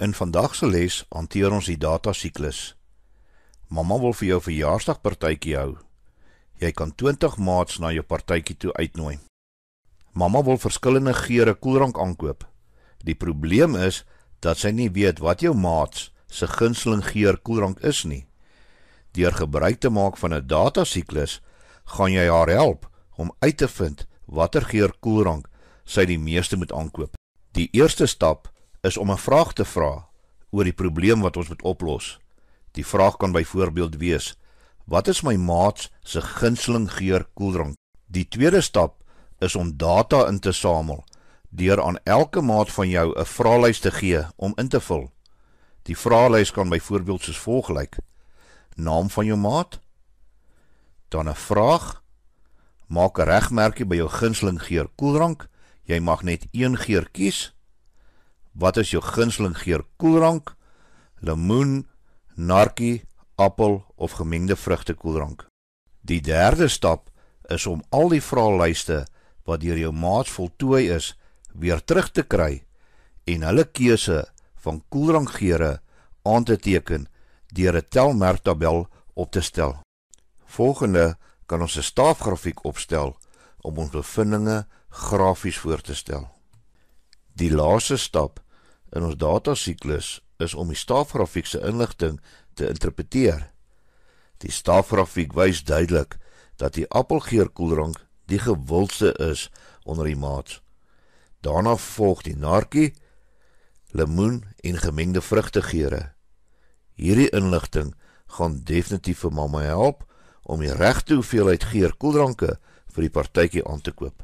In vandag se les hanteer ons die datasiklus. Mamma wil vir jou verjaarsdagpartytjie hou. Jy kan 20 maats na jou partytjie toe uitnooi. Mamma wil verskillende geure koeldrank aankoop. Die probleem is dat sy nie weet wat jou maats se gunsteling geur koeldrank is nie. Deur gebruik te maak van 'n datasiklus, gaan jy haar help om uit te vind watter geur koeldrank sy die meeste moet aankoop. Die eerste stap is om 'n vraag te vra oor die probleem wat ons moet oplos. Die vraag kan byvoorbeeld wees: wat is my maats se gunsteling geur koeldrank? Die tweede stap is om data in te samel deur aan elke maat van jou 'n vraelys te gee om in te vul. Die vraelys kan byvoorbeeld soos volg lyk: naam van jou maat, dan 'n vraag, maak 'n regmerkie by jou gunsteling geur koeldrank, jy mag net een geur kies. Wat is jou gunsteling geur koeldrank? Lemoen, narkie, appel of gemengde vrugte koeldrank. Die derde stap is om al die vraelyste wat deur jou maats voltooi is, weer terug te kry en hulle keuse van koeldrankgeure aan te teken deur 'n telmerktabel op te stel. Volgende kan ons 'n staafgrafiek opstel om ons bevindinge grafies voor te stel. Die laaste stap in ons datasiklus is om die staafgrafiek se inligting te interpreteer. Die staafgrafiek wys duidelik dat die appelgeur koeldrank die gewildste is onder die maats. Daarna volg die narkie, lemoen en gemengde vrugtegeure. Hierdie inligting gaan definitief vir mamma help om die regte hoeveelheid geur koeldranke vir die partytjie aan te koop.